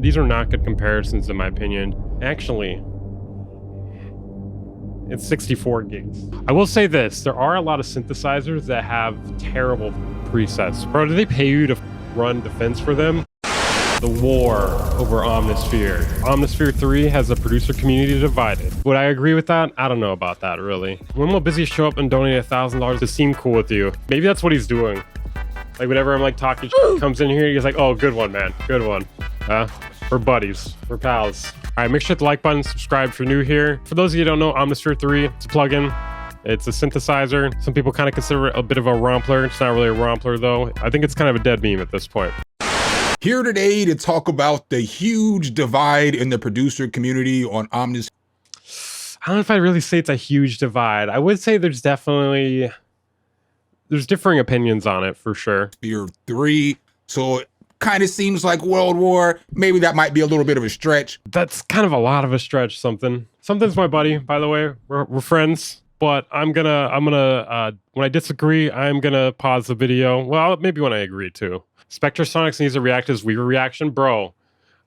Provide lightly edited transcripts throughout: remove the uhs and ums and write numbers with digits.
These are not good comparisons in my opinion. Actually, it's 64 gigs. I will say this, there are a lot of synthesizers that have terrible presets. Bro, do they pay you to run defense for them? The war over Omnisphere. Omnisphere 3 has a producer community divided. Would I agree with that? I don't know about that, really. When will Busy show up and donate $1,000 to seem cool with you? Maybe that's what he's doing. Like, whenever I'm like talking, comes in here, he's like, oh, good one, man. Good one. We're buddies. We're pals. All right, make sure to hit the like button, subscribe if you're new here. For those of you who don't know, Omnisphere 3, it's a plugin. It's a synthesizer. Some people kind of consider it a bit of a rompler. It's not really a rompler, though. I think it's kind of a dead meme at this point. Here today to talk about the huge divide in the producer community on Omnisphere. I don't know if I'd really say it's a huge divide. I would say there's differing opinions on it for sure. Omnisphere 3, so it kind of seems like World War. Maybe that might be a little bit of a stretch. That's kind of a lot of a stretch. Something's my buddy, by the way. We're friends, but I'm gonna when I disagree, I'm gonna pause the video. Well, maybe when I agree too. Spectrasonics needs to react to his Weaver reaction. Bro,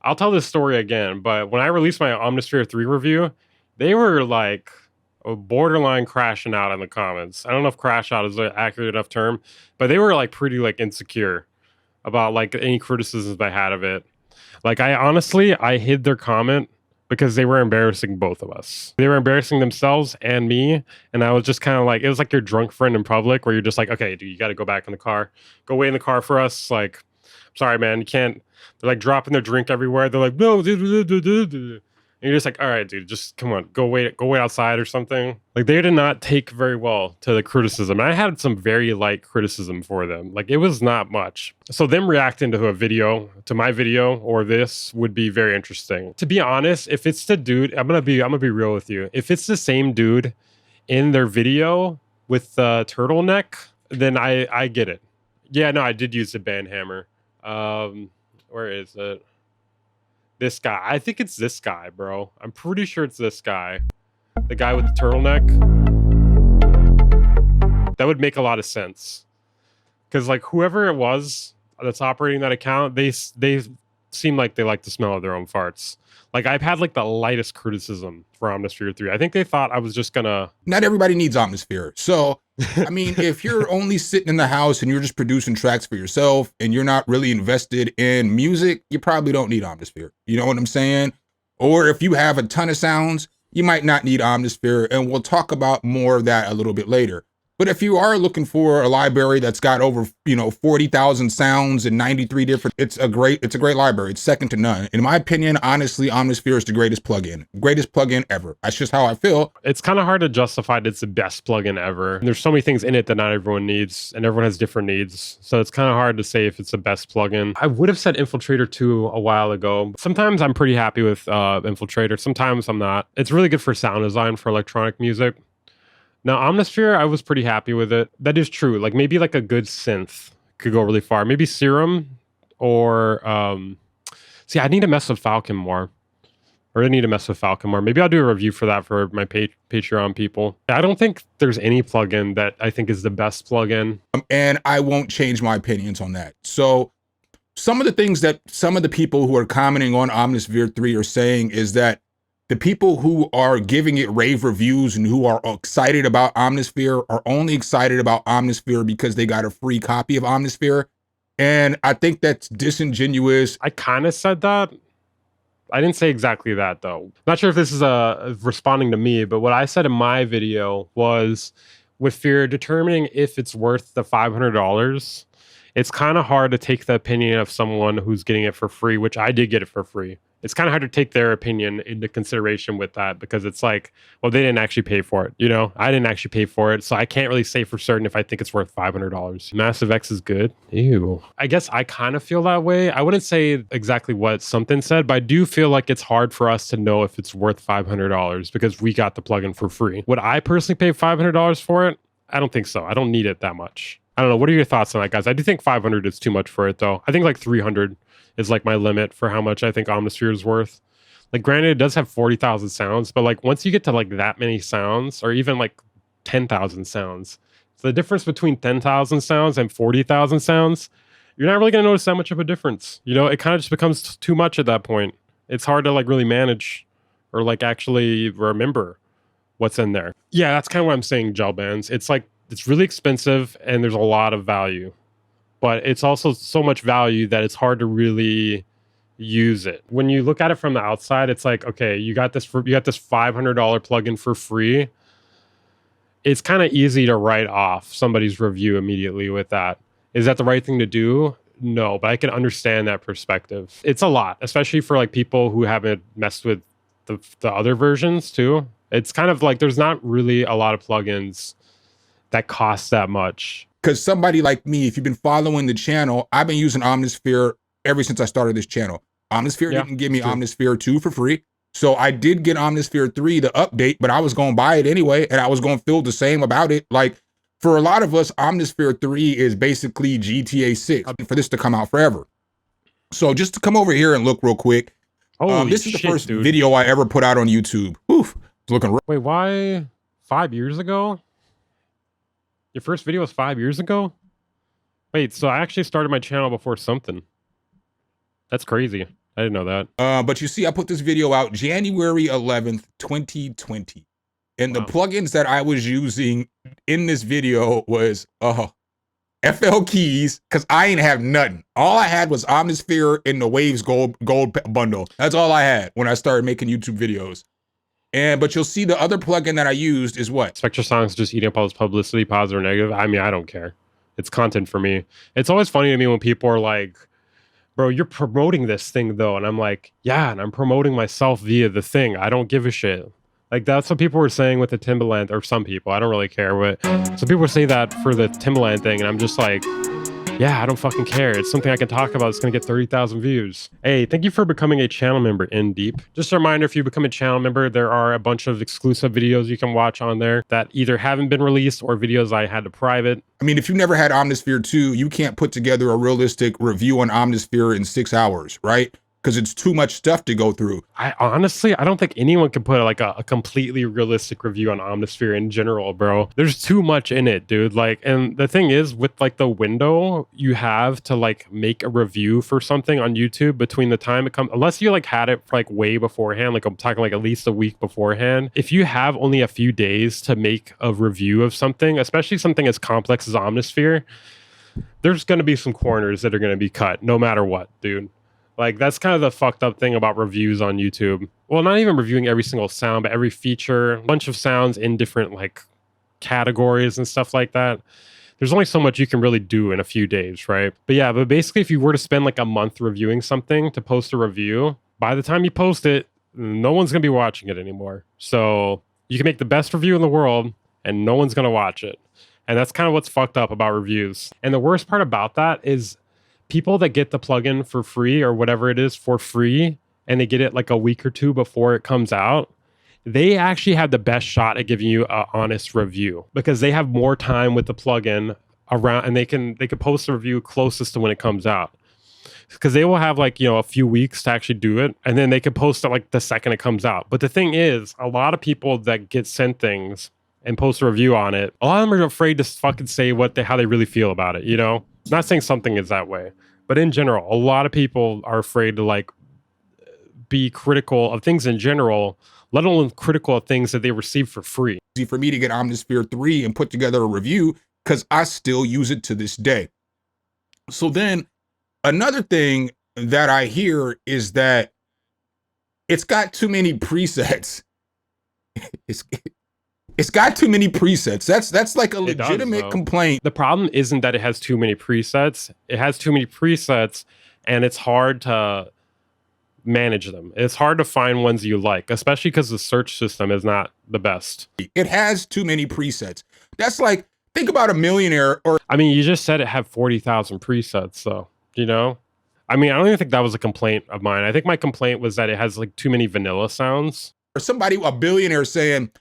I'll tell this story again, but when I released my Omnisphere 3 review, they were like borderline crashing out in the comments. I don't know if crash out is an accurate enough term, but they were like pretty like insecure about like any criticisms I had of it. Like I hid their comment because they were embarrassing both of us. They were embarrassing themselves and me. And I was just kind of like, it was like your drunk friend in public where you're just like, okay, dude, you got to go back in the car. Go wait in the car for us. Like, I'm sorry, man, you can't. They're like dropping their drink everywhere. They're like, no. And you're just like, all right, dude, just come on, go wait outside or something. Like they did not take very well to the criticism. And I had some very light criticism for them. Like it was not much. So them reacting to my video or this would be very interesting. To be honest, if it's the dude, I'm gonna be real with you. If it's the same dude in their video with the turtleneck, then I get it. Yeah, no, I did use the band hammer. Where is it? This guy. I think it's this guy, bro. I'm pretty sure it's this guy. The guy with the turtleneck. That would make a lot of sense. Because, like, whoever it was that's operating that account, they seem like they like the smell of their own farts. Like, I've had, like, the lightest criticism for Omnisphere 3. I think they thought I was just gonna... Not everybody needs Omnisphere. So, I mean, if you're only sitting in the house and you're just producing tracks for yourself and you're not really invested in music, you probably don't need Omnisphere. You know what I'm saying? Or if you have a ton of sounds, you might not need Omnisphere. And we'll talk about more of that a little bit later. But if you are looking for a library that's got over, 40,000 sounds and 93 different, it's a great library. It's second to none. In my opinion, honestly, Omnisphere is the greatest plugin ever. That's just how I feel. It's kind of hard to justify that it's the best plugin ever. There's so many things in it that not everyone needs, and everyone has different needs. So it's kind of hard to say if it's the best plugin. I would have said Infiltrator 2 a while ago. Sometimes I'm pretty happy with Infiltrator. Sometimes I'm not. It's really good for sound design for electronic music. Now, Omnisphere, I was pretty happy with it. That is true. Like, maybe like a good synth could go really far. Maybe Serum or... See, I need to mess with Falcon more. Or I need to mess with Falcon more. Maybe I'll do a review for that for my Patreon people. I don't think there's any plugin that I think is the best plugin. And I won't change my opinions on that. So, some of the things that some of the people who are commenting on Omnisphere 3 are saying is that the people who are giving it rave reviews and who are excited about Omnisphere are only excited about Omnisphere because they got a free copy of Omnisphere. And I think that's disingenuous. I kind of said that. I didn't say exactly that, though. Not sure if this is responding to me, but what I said in my video was with fear determining if it's worth the $500, it's kind of hard to take the opinion of someone who's getting it for free, which I did get it for free. It's kind of hard to take their opinion into consideration with that because it's like, well, they didn't actually pay for it. I didn't actually pay for it. So I can't really say for certain if I think it's worth $500. Massive X is good. Ew. I guess I kind of feel that way. I wouldn't say exactly what something said, but I do feel like it's hard for us to know if it's worth $500 because we got the plugin for free. Would I personally pay $500 for it? I don't think so. I don't need it that much. I don't know. What are your thoughts on that, guys? I do think 500 is too much for it, though. I think like 300 is like my limit for how much I think Omnisphere is worth. Like, granted, it does have 40,000 sounds, but like once you get to like that many sounds, or even like 10,000 sounds, the difference between 10,000 sounds and 40,000 sounds, you're not really going to notice that much of a difference. You know, it kind of just becomes too much at that point. It's hard to like really manage or like actually remember what's in there. Yeah, that's kind of what I'm saying, gel bands. It's like, it's really expensive and there's a lot of value, but it's also so much value that it's hard to really use it. When you look at it from the outside, it's like, okay, you got this $500 plugin for free. It's kind of easy to write off somebody's review immediately with that. Is that the right thing to do? No, but I can understand that perspective. It's a lot, especially for like people who haven't messed with the other versions too. It's kind of like there's not really a lot of plugins that cost that much. Because somebody like me, if you've been following the channel, I've been using Omnisphere ever since I started this channel. Omnisphere didn't give me Omnisphere 2 for free. So I did get Omnisphere 3, the update, but I was going to buy it anyway, and I was going to feel the same about it. Like, for a lot of us, Omnisphere 3 is basically GTA 6 for this to come out forever. So just to come over here and look real quick. This is the first video I ever put out on YouTube. Oof, it's looking. Wait, why 5 years ago? Your first video was 5 years ago? Wait, so I actually started my channel before something. That's crazy. I didn't know that. But you see, I put this video out January 11th, 2020. And the plugins that I was using in this video was FL keys, because I ain't have nothing. All I had was Omnisphere and the Waves gold bundle. That's all I had when I started making YouTube videos. But you'll see the other plugin that I used is what? Spectra Song's just eating up all this publicity, positive or negative. I mean, I don't care. It's content for me. It's always funny to me when people are like, bro, you're promoting this thing though. And I'm like, yeah, and I'm promoting myself via the thing. I don't give a shit. Like that's what people were saying with the Timbaland, or some people, I don't really care, but some people say that for the Timbaland thing, and I'm just like, yeah, I don't fucking care. It's something I can talk about. It's gonna get 30,000 views. Hey, thank you for becoming a channel member in Deep. Just a reminder, if you become a channel member, there are a bunch of exclusive videos you can watch on there that either haven't been released or videos I had to private. I mean, if you never had Omnisphere 2, you can't put together a realistic review on Omnisphere in 6 hours, right? Because it's too much stuff to go through. I honestly don't think anyone can put like a completely realistic review on Omnisphere in general, bro. There's too much in it, dude. Like, and the thing is, with like the window you have to like make a review for something on YouTube between the time it comes, unless you like had it for like way beforehand, like I'm talking like at least a week beforehand. If you have only a few days to make a review of something, especially something as complex as Omnisphere, there's going to be some corners that are going to be cut no matter what, dude. Like, that's kind of the fucked up thing about reviews on YouTube. Well, not even reviewing every single sound, but every feature, a bunch of sounds in different, like, categories and stuff like that. There's only so much you can really do in a few days, right? But yeah, but basically, if you were to spend, like, a month reviewing something to post a review, by the time you post it, no one's going to be watching it anymore. So you can make the best review in the world, and no one's going to watch it. And that's kind of what's fucked up about reviews. And the worst part about that is people that get the plugin for free or whatever it is for free, and they get it like a week or two before it comes out, they actually have the best shot at giving you an honest review because they have more time with the plugin around, and they can post a review closest to when it comes out. Because they will have like, you know, a few weeks to actually do it, and then they can post it like the second it comes out. But the thing is, a lot of people that get sent things and post a review on it, a lot of them are afraid to fucking say how they really feel about it, you know? Not saying something is that way, but in general, a lot of people are afraid to like be critical of things in general, let alone critical of things that they receive for free. Easy for me to get Omnisphere 3 and put together a review because I still use it to this day. So then another thing that I hear is that it's got too many presets. It's got too many presets. That's like a legitimate complaint. The problem isn't that it has too many presets. It has too many presets, and it's hard to manage them. It's hard to find ones you like, especially because the search system is not the best. It has too many presets. That's like, think about a millionaire or... I mean, you just said it had 40,000 presets, so, you know? I mean, I don't even think that was a complaint of mine. I think my complaint was that it has like too many vanilla sounds. Or somebody, a billionaire saying,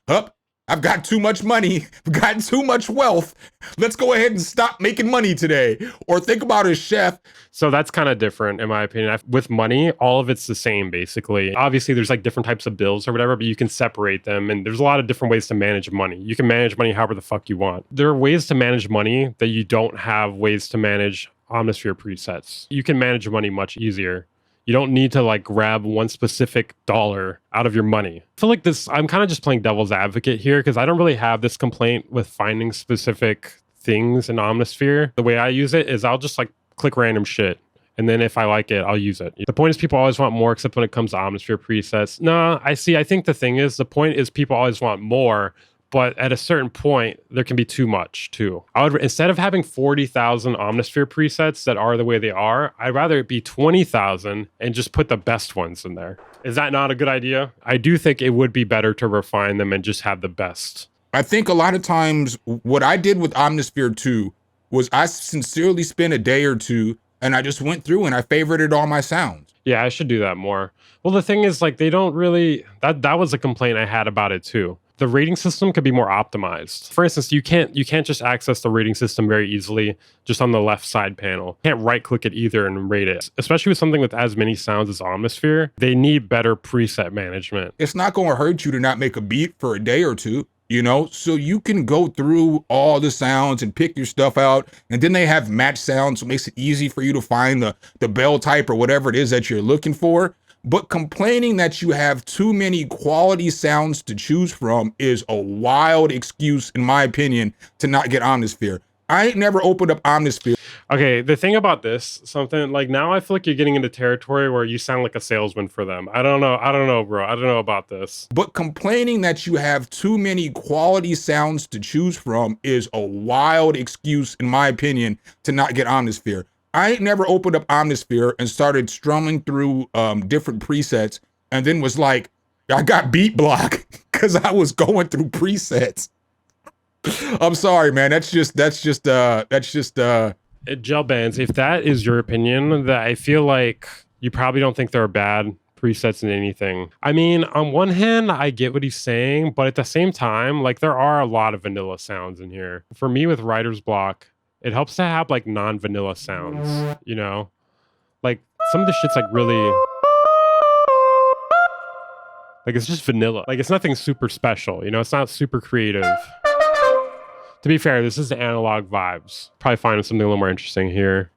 I've got too much money, I've got too much wealth. Let's go ahead and stop making money today. Or think about a chef. So that's kind of different in my opinion. With money, all of it's the same basically. Obviously there's like different types of bills or whatever, but you can separate them. And there's a lot of different ways to manage money. You can manage money however the fuck you want. There are ways to manage money that you don't have ways to manage Omnisphere presets. You can manage your money much easier. You don't need to like grab one specific dollar out of your money. I feel like this, I'm kind of just playing devil's advocate here because I don't really have this complaint with finding specific things in Omnisphere. The way I use it is I'll just like click random shit. And then if I like it, I'll use it. The point is people always want more, except when it comes to Omnisphere presets. No, I think the thing is, the point is people always want more, but at a certain point, there can be too much too. Instead of having 40,000 Omnisphere presets that are the way they are, I'd rather it be 20,000 and just put the best ones in there. Is that not a good idea? I do think it would be better to refine them and just have the best. I think a lot of times what I did with Omnisphere 2 was I sincerely spent a day or two and I just went through and I favorited all my sounds. Yeah, I should do that more. Well, the thing is, like, they don't really, that was a complaint I had about it too. The rating system could be more optimized. For instance, you can't just access the rating system very easily just on the left side panel. You can't right click it either and rate it. Especially with something with as many sounds as Omnisphere, they need better preset management. It's not going to hurt you to not make a beat for a day or two, you know? So you can go through all the sounds and pick your stuff out. And then they have match sounds, so it makes it easy for you to find the bell type or whatever it is that you're looking for. But complaining that you have too many quality sounds to choose from is a wild excuse, in my opinion, to not get Omnisphere. I ain't never opened up Omnisphere. Okay, the thing about this, something like now I feel like you're getting into territory where you sound like a salesman for them. I don't know, bro. I don't know about this. But complaining that you have too many quality sounds to choose from is a wild excuse, in my opinion, to not get Omnisphere. I ain't never opened up Omnisphere and started strumming through different presets and then was like, I got beat block because I was going through presets. I'm sorry, man. That's just gel bands. If that is your opinion, that I feel like you probably don't think there are bad presets in anything. I mean, on one hand, I get what he's saying, but at the same time, like there are a lot of vanilla sounds in here. For me with writer's block, it helps to have like non-vanilla sounds, you know? Like some of the shit's like really, like it's just vanilla. Like it's nothing super special, you know? It's not super creative. To be fair, this is the analog vibes. Probably find something a little more interesting here.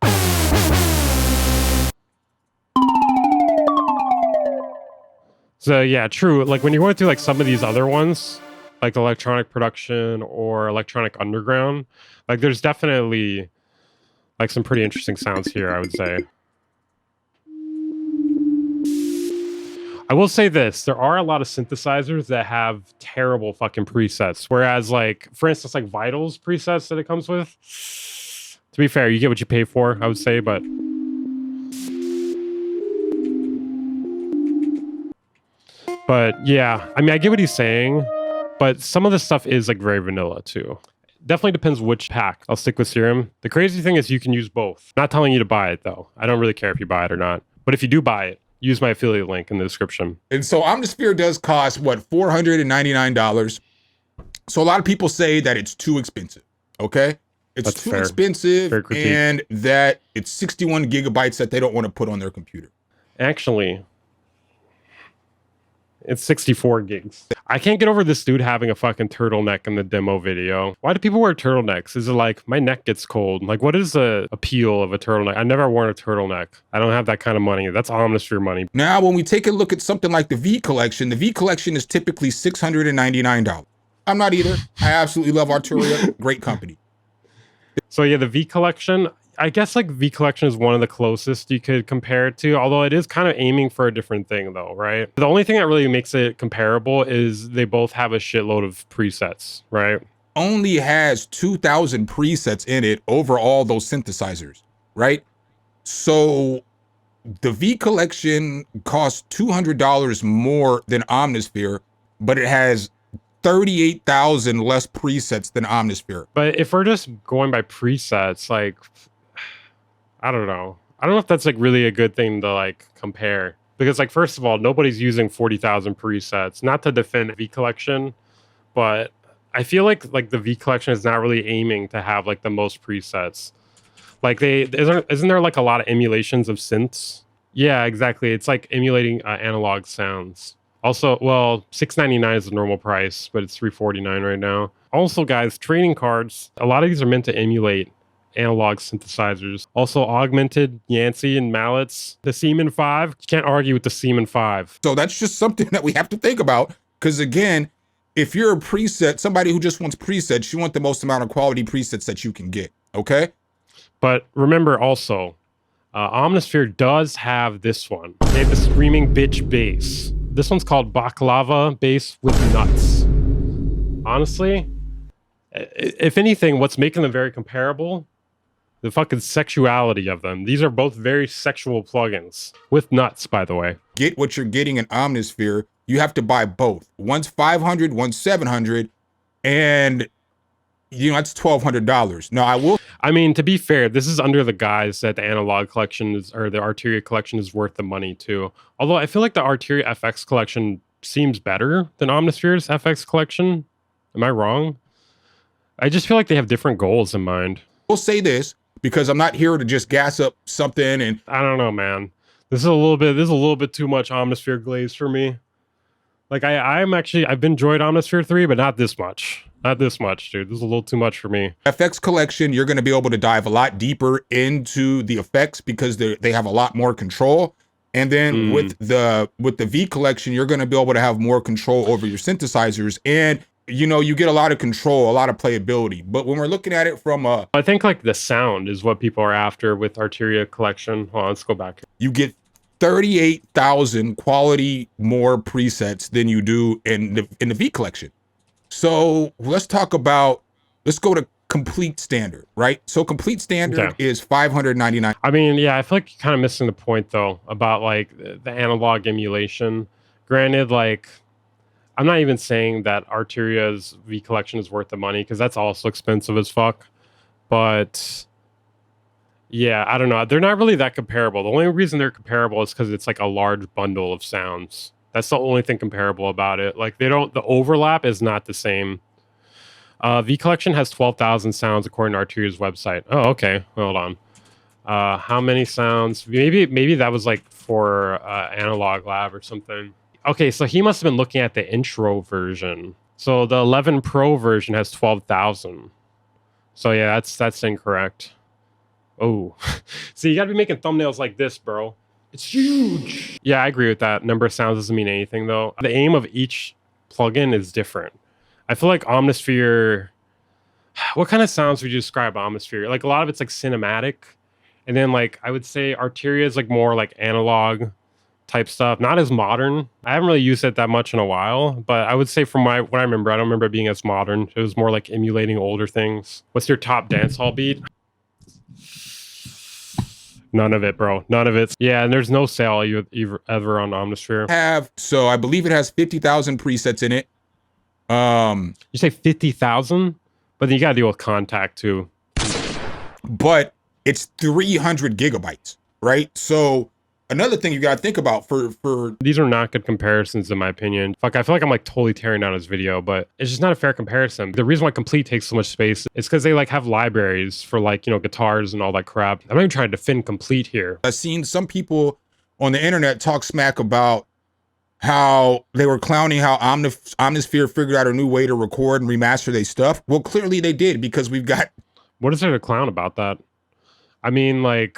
So yeah, true. Like when you're going through like some of these other ones, like electronic production or electronic underground, like there's definitely like some pretty interesting sounds here, I would say. I will say this, there are a lot of synthesizers that have terrible fucking presets. Whereas like, for instance, like Vital's presets that it comes with, to be fair, you get what you pay for, I would say, but yeah, I mean, I get what he's saying, but some of the stuff is like very vanilla too. Definitely depends which pack. I'll stick with Serum. The crazy thing is you can use both. Not telling you to buy it though. I don't really care if you buy it or not. But if you do buy it, use my affiliate link in the description. And so Omnisphere does cost, what, $499. So a lot of people say that it's too expensive, okay? It's That's too fair. expensive Fair critique. and that it's 61 gigabytes that they don't want to put on their computer. Actually, it's 64 gigs. I can't get over this dude having a fucking turtleneck in the demo video. Why do people wear turtlenecks? Is it like, my neck gets cold? Like, what is the appeal of a turtleneck? I never worn a turtleneck. I don't have that kind of money. That's Omnisphere money. Now, when we take a look at something like the V Collection, the V Collection is typically $699. I'm not either. I absolutely love Arturia. Great company. So yeah, the V Collection, I guess like V Collection is one of the closest you could compare it to, although it is kind of aiming for a different thing though, right? The only thing that really makes it comparable is they both have a shitload of presets, right? Only has 2,000 presets in it over all those synthesizers, right? So the V Collection costs $200 more than Omnisphere, but it has 38,000 less presets than Omnisphere. But if we're just going by presets, like, I don't know. I don't know if that's like really a good thing to like compare. Because like, first of all, nobody's using 40,000 presets. Not to defend V Collection, but I feel like the V Collection is not really aiming to have like the most presets. Like isn't there like a lot of emulations of synths? Yeah, exactly. It's like emulating analog sounds. Also, well, $699 is the normal price, but it's $349 right now. Also, guys, trading cards, a lot of these are meant to emulate analog synthesizers. Also augmented Yancey and mallets. The Seaman 5, you can't argue with the Seaman 5. So that's just something that we have to think about. Because again, if you're a preset, somebody who just wants presets, you want the most amount of quality presets that you can get, okay? But remember also, Omnisphere does have this one. They have the Screaming Bitch bass. This one's called Baklava bass with nuts. Honestly, if anything, what's making them very comparable, the fucking sexuality of them. These are both very sexual plugins with nuts, by the way. Get what you're getting in Omnisphere. You have to buy both. One's $500, one's $700, and you know that's $1,200. Now I mean, to be fair, this is under the guise that the analog collection is, or the Arteria collection is worth the money too. Although I feel like the Arteria FX collection seems better than Omnisphere's FX collection. Am I wrong? I just feel like they have different goals in mind. We'll say this because I'm not here to just gas up something, and I don't know, man. This is a little bit too much Omnisphere glaze for me. Like I've enjoyed Omnisphere 3, but not this much. Not this much, dude. This is a little too much for me. FX collection, you're going to be able to dive a lot deeper into the effects because they have a lot more control. And then with the V collection, you're going to be able to have more control over your synthesizers, and you know, you get a lot of control, a lot of playability. But when we're looking at it from I think like the sound is what people are after with Arteria collection. Hold on, let's go back. You get 38,000 quality more presets than you do in the V collection. So let's go to Komplete standard, right? So Komplete standard is $599. I mean, yeah, I feel like you're kind of missing the point though about like the analog emulation. Granted, like I'm not even saying that Arteria's V collection is worth the money because that's also expensive as fuck. But yeah, I don't know. They're not really that comparable. The only reason they're comparable is because it's like a large bundle of sounds. That's the only thing comparable about it. Like the overlap is not the same. V collection has 12,000 sounds according to Arteria's website. Oh, okay. Hold on. How many sounds? Maybe that was like for Analog Lab or something. Okay, so he must have been looking at the intro version. So the 11 Pro version has 12,000. So yeah, that's incorrect. Oh, so you gotta be making thumbnails like this, bro. It's huge. Yeah, I agree with that. Number of sounds doesn't mean anything though. The aim of each plugin is different. I feel like Omnisphere, what kind of sounds would you describe Omnisphere? Like a lot of it's like cinematic. And then like, I would say Arteria is like more like analog type stuff, not as modern. I haven't really used it that much in a while, but I would say from what I remember, I don't remember it being as modern. It was more like emulating older things. What's your top dancehall beat? None of it, bro. None of it. Yeah, and there's no sale ever on Omnisphere. So I believe it has 50,000 presets in it. You say 50,000? But then you gotta deal with Contact too. But it's 300 gigabytes, right? So another thing you gotta think about for these are not good comparisons in my opinion. Fuck, I feel like I'm like totally tearing down his video, but it's just not a fair comparison. The reason why Komplete takes so much space is because they like have libraries for like, you know, guitars and all that crap. I'm not even trying to defend Komplete here. I've seen some people on the internet talk smack about how they were clowning how Omnisphere figured out a new way to record and remaster their stuff. Well, clearly they did, because we've got... What is there to clown about that? I mean, like...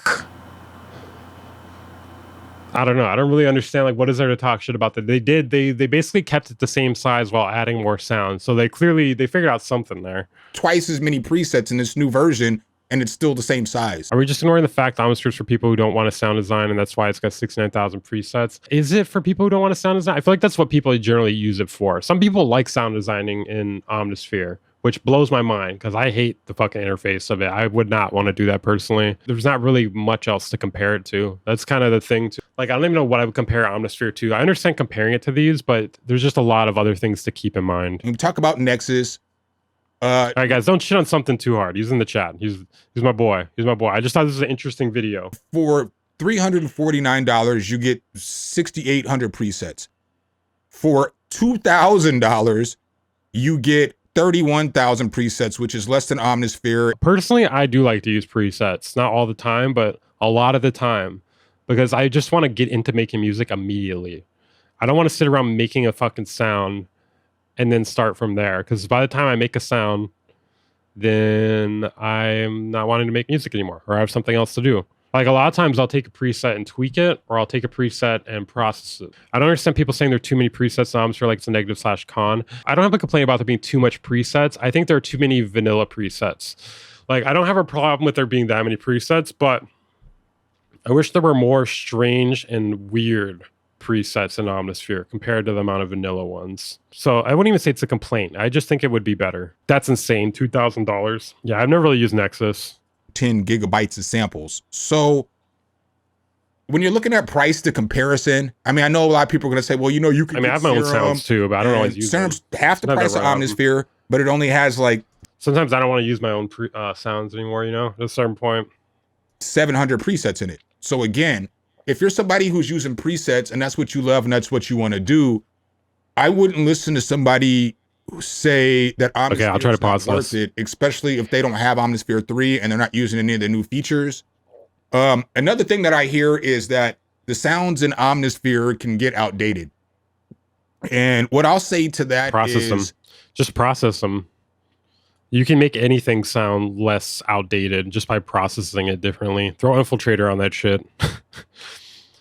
I don't know. I don't really understand, like, what is there to talk shit about that? They basically kept it the same size while adding more sound. So they figured out something there. Twice as many presets in this new version, and it's still the same size. Are we just ignoring the fact Omnisphere is for people who don't want to sound design, and that's why it's got 69,000 presets? Is it for people who don't want to sound design? I feel like that's what people generally use it for. Some people like sound designing in Omnisphere, which blows my mind because I hate the fucking interface of it. I would not want to do that personally. There's not really much else to compare it to. That's kind of the thing too. Like, I don't even know what I would compare Omnisphere to. I understand comparing it to these, but there's just a lot of other things to keep in mind. When we talk about Nexus, all right, guys, don't shit on something too hard. He's in the chat. He's my boy. He's my boy. I just thought this was an interesting video. For $349, you get 6,800 presets. For $2,000, you get 31,000 presets, which is less than Omnisphere. Personally, I do like to use presets. Not all the time, but a lot of the time. Because I just want to get into making music immediately. I don't want to sit around making a fucking sound and then start from there. Because by the time I make a sound, then I'm not wanting to make music anymore, or I have something else to do. Like a lot of times I'll take a preset and tweak it, or I'll take a preset and process it. I don't understand people saying there are too many presets in Omnisphere, like it's a negative/con. I don't have a complaint about there being too much presets. I think there are too many vanilla presets. Like I don't have a problem with there being that many presets, but I wish there were more strange and weird presets in Omnisphere compared to the amount of vanilla ones. So I wouldn't even say it's a complaint. I just think it would be better. That's insane. $2,000. Yeah, I've never really used Nexus. 10 gigabytes of samples. So when you're looking at price to comparison, I mean, I know a lot of people are going to say, well, you know, you can. I mean, I have my own sounds too, but I don't always use them. Serum's half the price of Omnisphere, but it only has like. Sometimes I don't want to use my own sounds anymore, you know, at a certain point. 700 presets in it. So again, if you're somebody who's using presets and that's what you love and that's what you want to do, I wouldn't listen to somebody who say that Omnisphere okay, I'll try to pause worth it, especially if they don't have Omnisphere 3 and they're not using any of the new features. Another thing that I hear is that the sounds in Omnisphere can get outdated. And what I'll say to that is... them. Just process them. You can make anything sound less outdated just by processing it differently. Throw Infiltrator on that shit.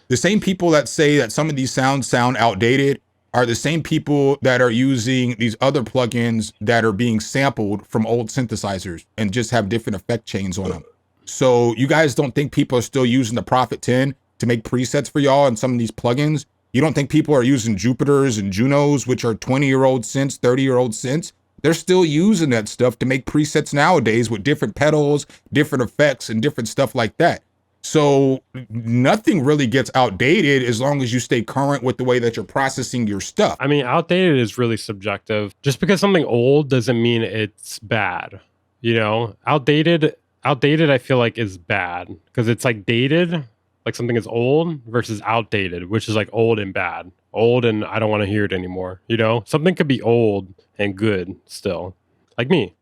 The same people that say that some of these sounds sound outdated are the same people that are using these other plugins that are being sampled from old synthesizers and just have different effect chains on them. So you guys don't think people are still using the Prophet 10 to make presets for y'all and some of these plugins? You don't think people are using Jupiters and Junos, which are 20-year-old synths, 30-year-old synths? They're still using that stuff to make presets nowadays with different pedals, different effects, and different stuff like that. So nothing really gets outdated as long as you stay current with the way that you're processing your stuff. I mean, outdated is really subjective. Just because something old doesn't mean it's bad. You know, outdated I feel like is bad because it's like dated, like something is old versus outdated, which is like old and bad. Old and I don't want to hear it anymore. You know, something could be old and good still, like me.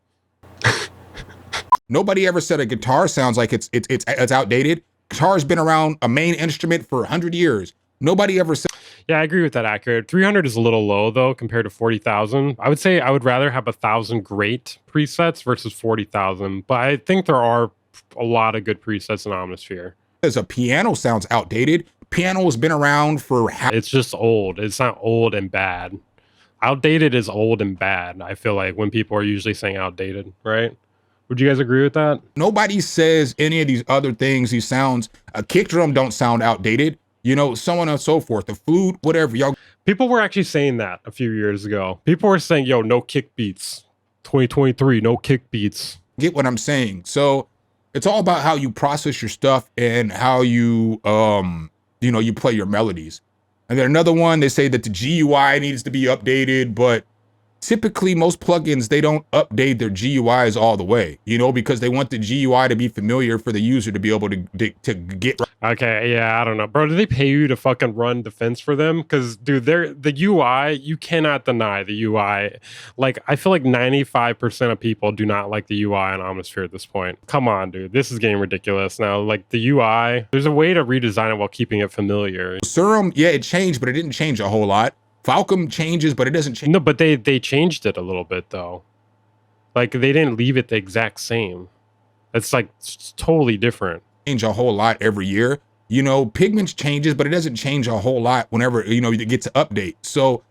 Nobody ever said a guitar sounds like it's outdated. Guitar's been around, a main instrument, for 100 years. Nobody ever said. Yeah, I agree with that. Accurate. 300 is a little low though compared to 40,000. I would say I would rather have 1,000 great presets versus 40,000. But I think there are a lot of good presets in Omnisphere. As a piano sounds outdated. Piano has been around for. It's just old. It's not old and bad. Outdated is old and bad. I feel like when people are usually saying outdated, right? Would you guys agree with that? Nobody says any of these other things, these sounds. A kick drum don't sound outdated. You know, so on and so forth. The flute, whatever, y'all. People were actually saying that a few years ago. People were saying, yo, no kick beats. 2023, no kick beats. Get what I'm saying? So it's all about how you process your stuff and how you, you play your melodies. And then another one, they say that the GUI needs to be updated, but typically most plugins, they don't update their GUIs all the way, you know, because they want the GUI to be familiar for the user to be able to get. Okay, yeah, I don't know. Bro, do they pay you to fucking run defense for them? Because, dude, the UI, you cannot deny the UI. Like, I feel like 95% of people do not like the UI on Omnisphere at this point. Come on, dude. This is getting ridiculous now. Like, the UI, there's a way to redesign it while keeping it familiar. Serum, yeah, it changed, but it didn't change a whole lot. Falcom changes, but it doesn't change. No, but they changed it a little bit, though. Like, they didn't leave it the exact same. It's, like, it's totally different. Change a whole lot every year. You know, Pigments changes, but it doesn't change a whole lot whenever, you know, it gets an update. So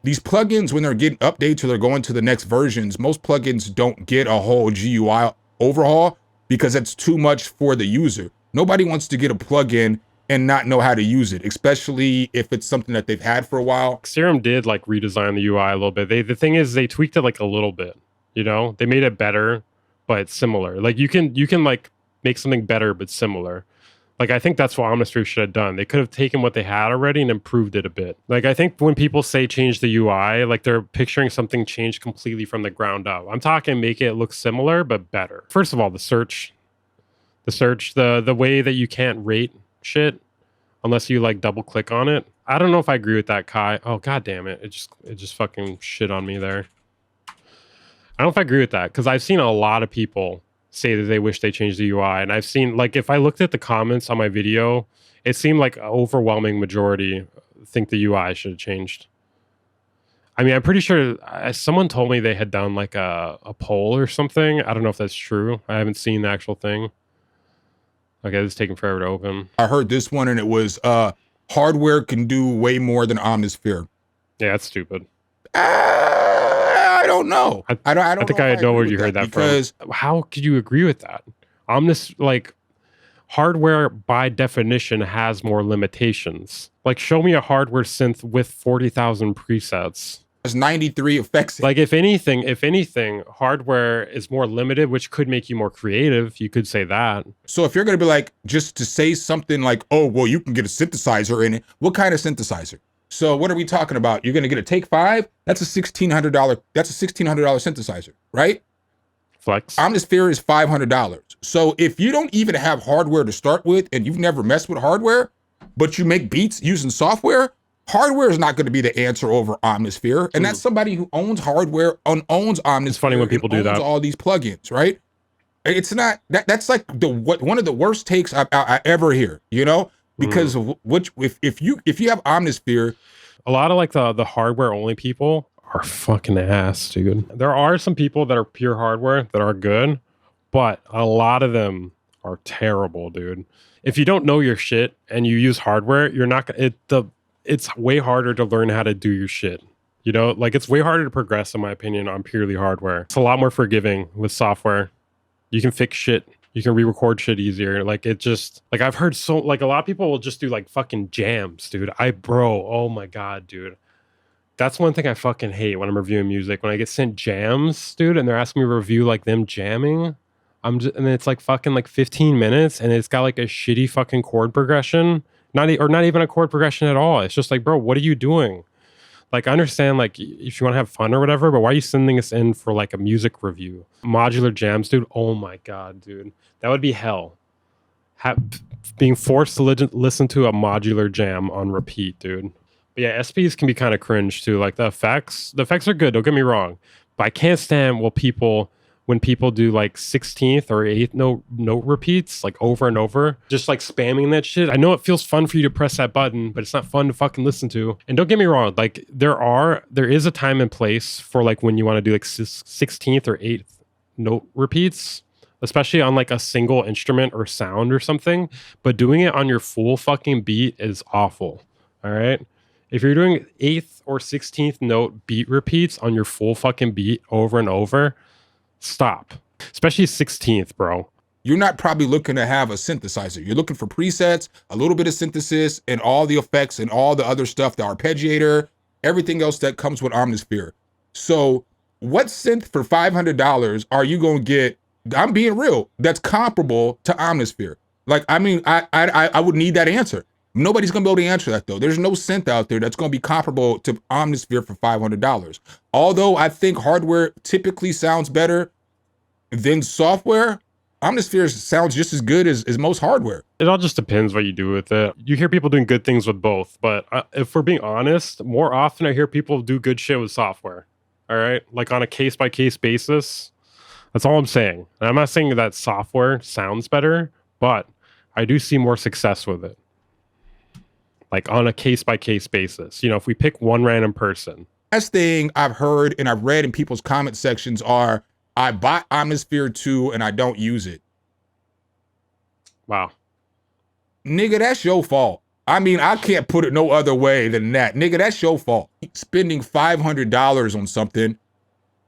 these plugins, when they're getting updates or they're going to the next versions, most plugins don't get a whole GUI overhaul because that's too much for the user. Nobody wants to get a plugin and not know how to use it, especially if it's something that they've had for a while. Serum did like redesign the UI a little bit. The thing is they tweaked it like a little bit, you know? They made it better, but similar. Like you can like make something better but similar. Like I think that's what Omnisphere should have done. They could have taken what they had already and improved it a bit. Like I think when people say change the UI, like they're picturing something changed completely from the ground up. I'm talking make it look similar but better. First of all, the search, the way that you can't rate shit unless you like double click on it. I don't know if I agree with that, Kai. Oh god damn it. It just fucking shit on me there. I don't know if I agree with that because I've seen a lot of people say that they wish they changed the UI, and I've seen, like, if I looked at the comments on my video, it seemed like an overwhelming majority think the UI should have changed. I mean, I'm pretty sure someone told me they had done like a poll or something. I don't know if that's true. I haven't seen the actual thing. Okay, this is taking forever to open. I heard this one and it was hardware can do way more than Omnisphere. Yeah, that's stupid. I don't know. I don't I think I know where you heard that because from. How could you agree with that? Like hardware by definition has more limitations. Like show me a hardware synth with 40,000 presets. There's 93 effects. Like if anything, hardware is more limited, which could make you more creative. You could say that. So if you're going to be like, just to say something like, oh, well, you can get a synthesizer in it. What kind of synthesizer? So what are we talking about? You're going to get a Take 5? That's a $1,600. That's a $1,600 synthesizer, right? Flex. Omnisphere is $500. So if you don't even have hardware to start with and you've never messed with hardware, but you make beats using software, hardware is not going to be the answer over Omnisphere. And that's somebody who owns hardware, owns Omnisphere. It's funny when people do that. All these plugins, right? It's not, that's like one of the worst takes I ever hear, you know? Because if you have Omnisphere, a lot of like the hardware only people are fucking ass, dude. There are some people that are pure hardware that are good, but a lot of them are terrible, dude. If you don't know your shit and you use hardware, you're not it's way harder to learn how to do your shit. You know, like it's way harder to progress, in my opinion, on purely hardware. It's a lot more forgiving with software. You can fix shit. You can re-record shit easier. Like it just, like I've heard so, like a lot of people will just do like fucking jams, dude. Oh my God, dude. That's one thing I fucking hate when I'm reviewing music. When I get sent jams, dude, and they're asking me to review like them jamming, and it's like fucking like 15 minutes and it's got like a shitty fucking chord progression. Not even a chord progression at all. It's just like, bro, what are you doing? Like, I understand, like, if you want to have fun or whatever, but why are you sending us in for, like, a music review? Modular jams, dude. Oh, my God, dude. That would be hell. Being forced to listen to a modular jam on repeat, dude. But, yeah, SPs can be kind of cringe, too. Like, the effects are good. Don't get me wrong. But I can't stand when people do, like, 16th or 8th note repeats, like, over and over, just, like, spamming that shit. I know it feels fun for you to press that button, but it's not fun to fucking listen to. And don't get me wrong, like, there is a time and place for, like, when you want to do, like, 16th or 8th note repeats, especially on, like, a single instrument or sound or something. But doing it on your full fucking beat is awful, all right? If you're doing 8th or 16th note beat repeats on your full fucking beat over and over, stop. Especially 16th, bro. You're not probably looking to have a synthesizer. You're looking for presets, a little bit of synthesis, and all the effects and all the other stuff, the arpeggiator, everything else that comes with Omnisphere. So what synth for $500 are you going to get? I'm being real. That's comparable to Omnisphere. Like, I mean, I would need that answer. Nobody's going to be able to answer that, though. There's no synth out there that's going to be comparable to Omnisphere for $500. Although I think hardware typically sounds better than software, Omnisphere sounds just as good as most hardware. It all just depends what you do with it. You hear people doing good things with both, but if we're being honest, more often I hear people do good shit with software. All right? Like on a case-by-case basis. That's all I'm saying. And I'm not saying that software sounds better, but I do see more success with it. Like on a case-by-case basis. You know, if we pick one random person. Last thing I've heard and I've read in people's comment sections are, I bought Omnisphere 2 and I don't use it. Wow. Nigga, that's your fault. I mean, I can't put it no other way than that. Nigga, that's your fault. Spending $500 on something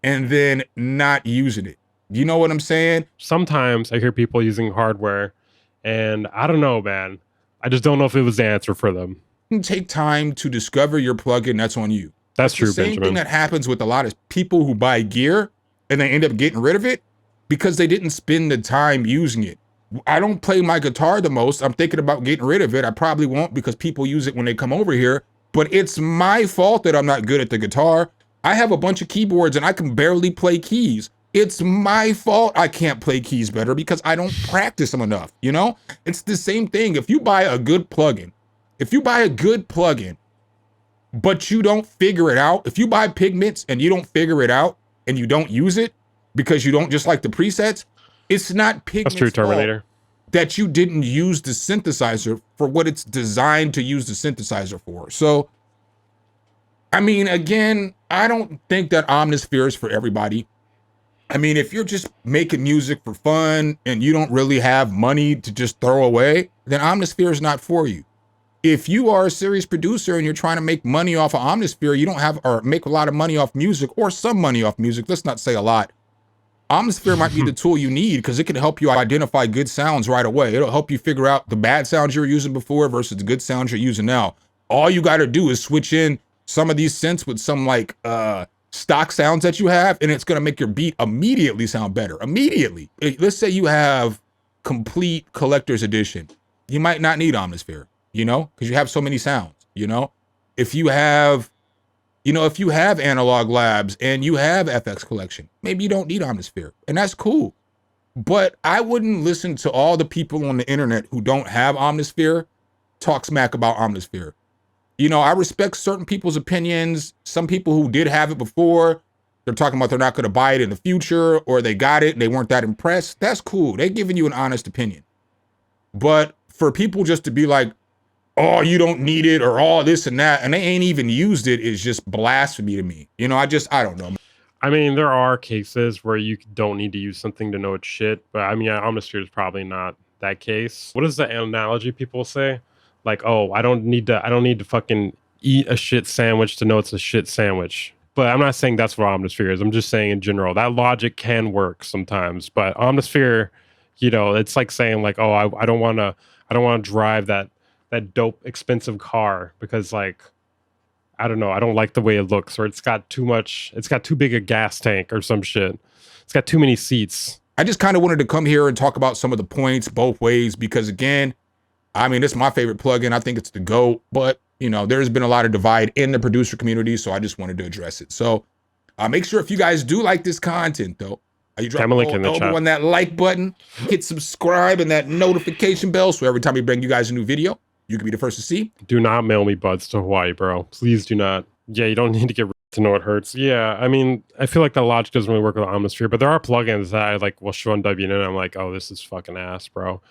and then not using it. You know what I'm saying? Sometimes I hear people using hardware and I don't know, man. I just don't know if it was the answer for them. Take time to discover your plugin. That's on you. That's true, the same Benjamin. thing that happens with a lot of people who buy gear and they end up getting rid of it because they didn't spend the time using it. I don't play my guitar the most. I'm thinking about getting rid of it. I probably won't because people use it when they come over here, but it's my fault that I'm not good at the guitar. I have a bunch of keyboards and I can barely play keys. It's my fault I can't play keys better because I don't practice them enough, you know? It's the same thing. If you buy a good plugin, but you don't figure it out, if you buy Pigments and you don't figure it out and you don't use it because you don't just like the presets, it's not Pigment's That's true, Terminator. fault that you didn't use the synthesizer for what it's designed to use the synthesizer for. So, I mean, again, I don't think that Omnisphere is for everybody. I mean, if you're just making music for fun and you don't really have money to just throw away, then Omnisphere is not for you. If you are a serious producer and you're trying to make money off of Omnisphere, you don't have, or make a lot of money off music or some money off music, let's not say a lot. Omnisphere might be the tool you need because it can help you identify good sounds right away. It'll help you figure out the bad sounds you were using before versus the good sounds you're using now. All you got to do is switch in some of these synths with some like stock sounds that you have, and it's going to make your beat immediately sound better. Immediately. Let's say you have Complete Collector's Edition. You might not need Omnisphere, you know, because you have so many sounds, you know. If you have, you know, if you have Analog Labs and you have FX Collection, maybe you don't need Omnisphere, and that's cool. But I wouldn't listen to all the people on the internet who don't have Omnisphere talk smack about Omnisphere. You know, I respect certain people's opinions. Some people who did have it before, they're talking about they're not going to buy it in the future, or they got it and they weren't that impressed. That's cool. They're giving you an honest opinion. But for people just to be like, oh, you don't need it, or all this and that, and they ain't even used it, is just blasphemy to me. You know, I don't know. I mean, there are cases where you don't need to use something to know it's shit, but I mean, Omnisphere is probably not that case. What is the analogy people say? Like, oh, I don't need to fucking eat a shit sandwich to know it's a shit sandwich. But I'm not saying that's what Omnisphere is. I'm just saying in general, that logic can work sometimes. But Omnisphere, you know, it's like saying like, oh, I don't want to drive that dope expensive car because like, I don't know, I don't like the way it looks, or it's got too big a gas tank or some shit. It's got too many seats. I just kind of wanted to come here and talk about some of the points both ways because again, I mean, it's my favorite plugin. I think it's the GOAT, but you know, there's been a lot of divide in the producer community, so I just wanted to address it. So make sure if you guys do like this content though, you drop a little elbow on that like button, hit subscribe and that notification bell, so every time we bring you guys a new video, you can be the first to see. Do not mail me buds to Hawaii, bro. Please do not. Yeah, you don't need to get to know it hurts. Yeah, I mean, I feel like the logic doesn't really work with Omnisphere, but there are plugins that I like will show on WN and I'm like, oh, this is fucking ass, bro.